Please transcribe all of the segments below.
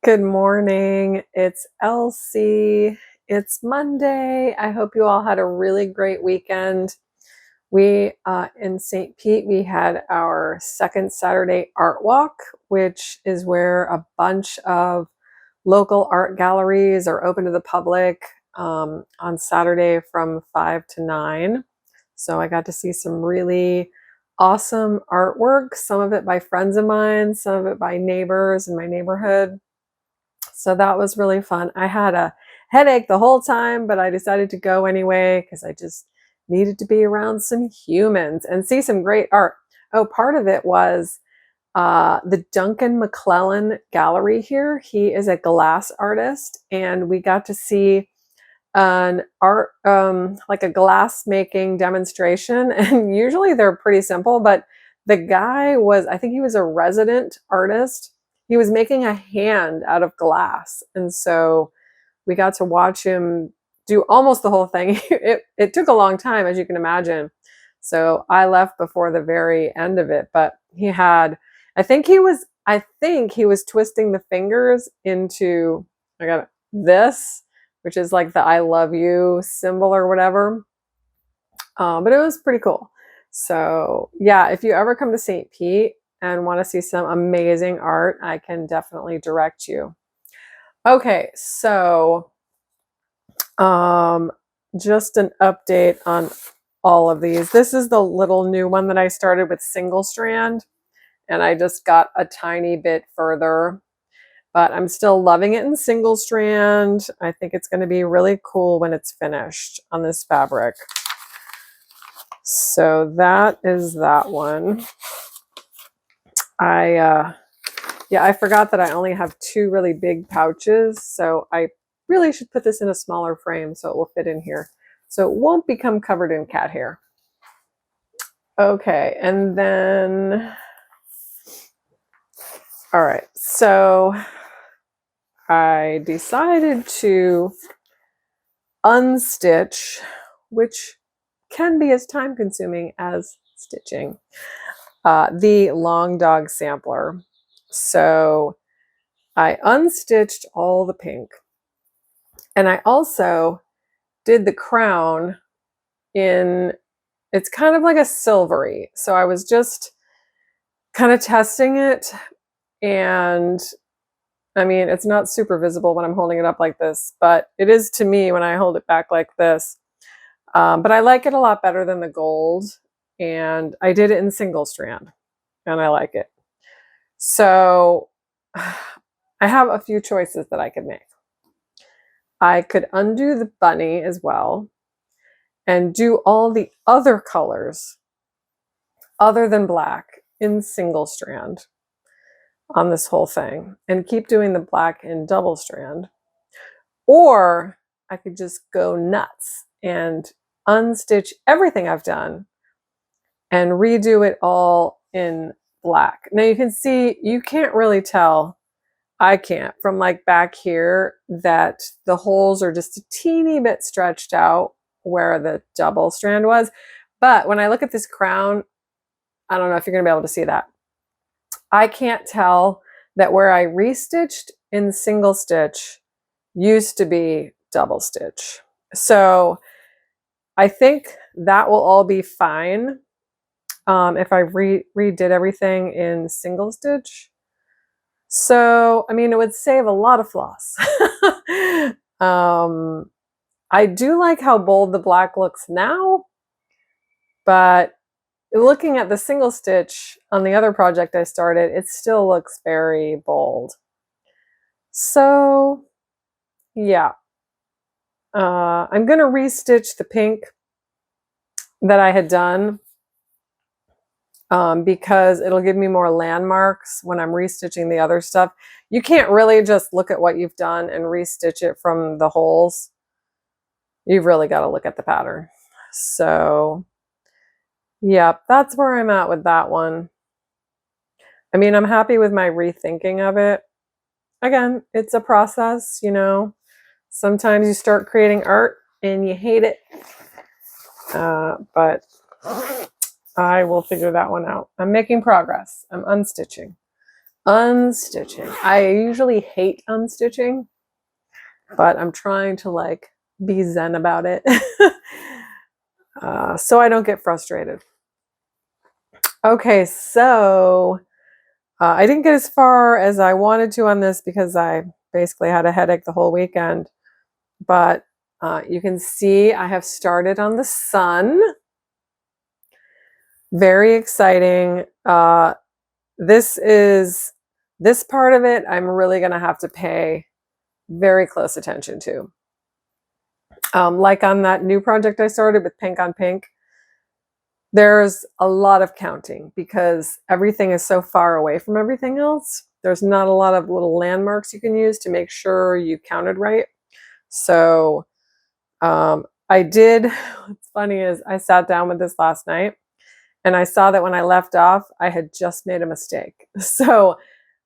Good morning. It's Elsie. It's Monday. I hope you all had a really great weekend. We in St. Pete, we had our second Saturday art walk, which is where a bunch of local art galleries are open to the public on Saturday from 5 to 9. So I got to see some really awesome artwork, some of it by friends of mine, some of it by neighbors in my neighborhood. So that was really fun. I had a headache the whole time, but I decided to go anyway because I just needed to be around some humans and see some great art. Oh, part of it was the Duncan McClellan Gallery here. He is a glass artist, and we got to see an art, like a glass making demonstration. And usually they're pretty simple, but the guy was, I think he was a resident artist. He was making a hand out of glass. And so we got to watch him do almost the whole thing. It took a long time, as you can imagine. So I left before the very end of it, but he had, I think he was twisting the fingers into, I got this, which is like the I love you symbol or whatever. But it was pretty cool. So yeah, if you ever come to St. Pete and want to see some amazing art, I can definitely direct you. Okay, so just an update on all of these. This is the little new one that I started with single strand, and I just got a tiny bit further, but I'm still loving it in single strand. I think it's going to be really cool when it's finished on this fabric. So that is that one. I forgot that I only have two really big pouches, so I really should put this in a smaller frame so it will fit in here. So it won't become covered in cat hair. Okay, and then, all right, so I decided to unstitch, which can be as time consuming as stitching, the Long Dog sampler. So I unstitched all the pink, and I also did the crown in, it's kind of like a silvery. So I was just kind of testing it, and I mean, it's not super visible when I'm holding it up like this, but it is to me when I hold it back like this. But I like it a lot better than the gold, and I did it in single strand, and I like it. So I have a few choices that I could make. I could undo the bunny as well and do all the other colors other than black in single strand on this whole thing and keep doing the black in double strand. Or I could just go nuts and unstitch everything I've done and redo it all in black. Now you can see, you can't really tell, I can't, from like back here, that the holes are just a teeny bit stretched out where the double strand was. But when I look at this crown, I don't know if you're gonna be able to see that. I can't tell that where I restitched in single stitch used to be double stitch. So I think that will all be fine if I redid everything in single stitch. So, I mean, it would save a lot of floss. I do like how bold the black looks now, but looking at the single stitch on the other project I started, it still looks very bold. So, yeah. I'm going to restitch the pink that I had done because it'll give me more landmarks when I'm restitching the other stuff. You can't really just look at what you've done and restitch it from the holes. You've really got to look at the pattern. So, yeah, that's where I'm at with that one. I mean, I'm happy with my rethinking of it. Again, it's a process, you know. Sometimes you start creating art and you hate it. But I will figure that one out. I'm making progress. I'm unstitching. unstitching. I usually hate unstitching, but I'm trying to like be zen about it so I don't get frustrated. Okay, so I didn't get as far as I wanted to on this because I basically had a headache the whole weekend, but you can see I have started on the sun. Very exciting. This part of it I'm really going to have to pay very close attention to. Like on that new project I started with Pink on Pink, there's a lot of counting because everything is so far away from everything else. There's not a lot of little landmarks you can use to make sure you counted right. So I did, what's funny is I sat down with this last night and I saw that when I left off, I had just made a mistake. So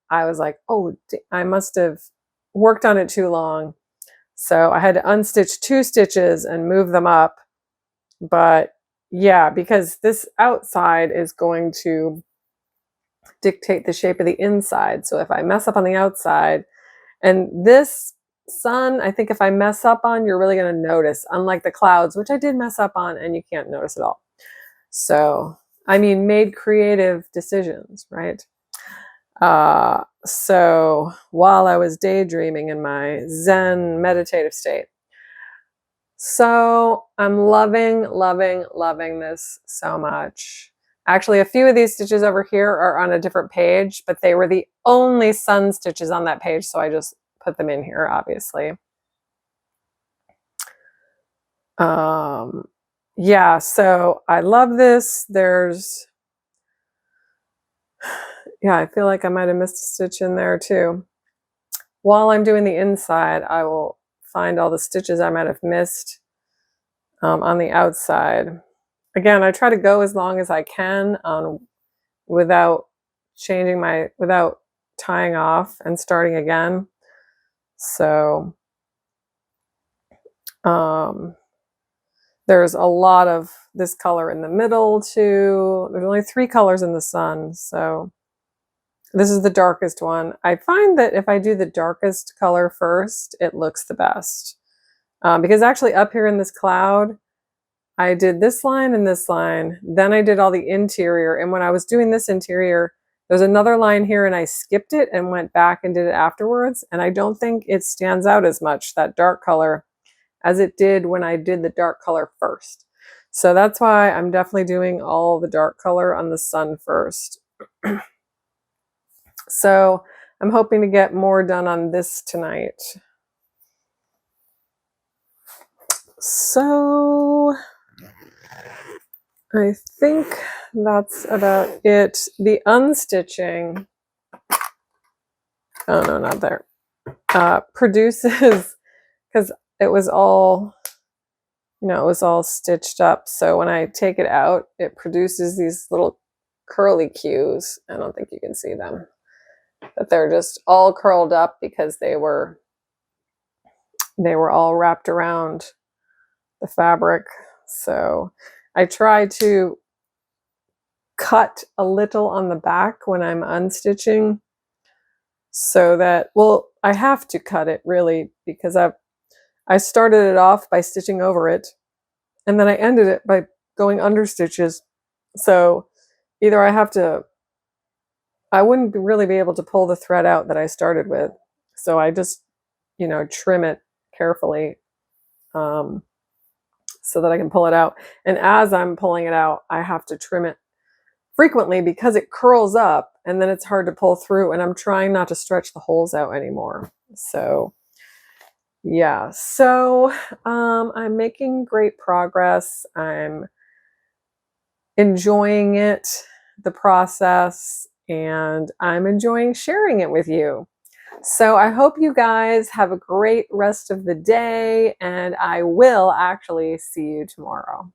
I was like, oh, I must have worked on it too long. So I had to unstitch 2 stitches and move them up. But yeah, because this outside is going to dictate the shape of the inside. So if I mess up on the outside, and this sun, I think if I mess up on, you're really going to notice, unlike the clouds, which I did mess up on and you can't notice at all. So, I mean, made creative decisions, right? So while I was daydreaming in my Zen meditative state. So I'm loving, loving, loving this so much. Actually, a few of these stitches over here are on a different page, but they were the only sun stitches on that page, so I just put them in here, obviously. Yeah, so I love this. Yeah, I feel like I might have missed a stitch in there too. While I'm doing the inside, I will find all the stitches I might have missed on the outside. Again, I try to go as long as I can without without tying off and starting again. So there's a lot of this color in the middle too. There's only 3 colors in the sun, so this is the darkest one. I find that if I do the darkest color first, it looks the best. Because actually up here in this cloud, I did this line and this line, then I did all the interior, and when I was doing this interior, there's another line here and I skipped it and went back and did it afterwards, and I don't think it stands out as much, that dark color, as it did when I did the dark color first. So that's why I'm definitely doing all the dark color on the sun first. So I'm hoping to get more done on this tonight. So I think that's about it. The unstitching, oh no, not there, produces, because it was all, it was all stitched up. So when I take it out, it produces these little curly cues. I don't think you can see them, but they're just all curled up because they were all wrapped around the fabric. So I try to cut a little on the back when I'm unstitching so that, well, I have to cut it really because I started it off by stitching over it and then I ended it by going under stitches. So either I wouldn't really be able to pull the thread out that I started with. So I just, trim it carefully so that I can pull it out. And as I'm pulling it out, I have to trim it frequently because it curls up and then it's hard to pull through, and I'm trying not to stretch the holes out anymore. So yeah, so I'm making great progress. I'm enjoying it, the process, and I'm enjoying sharing it with you. So I hope you guys have a great rest of the day, and I will actually see you tomorrow.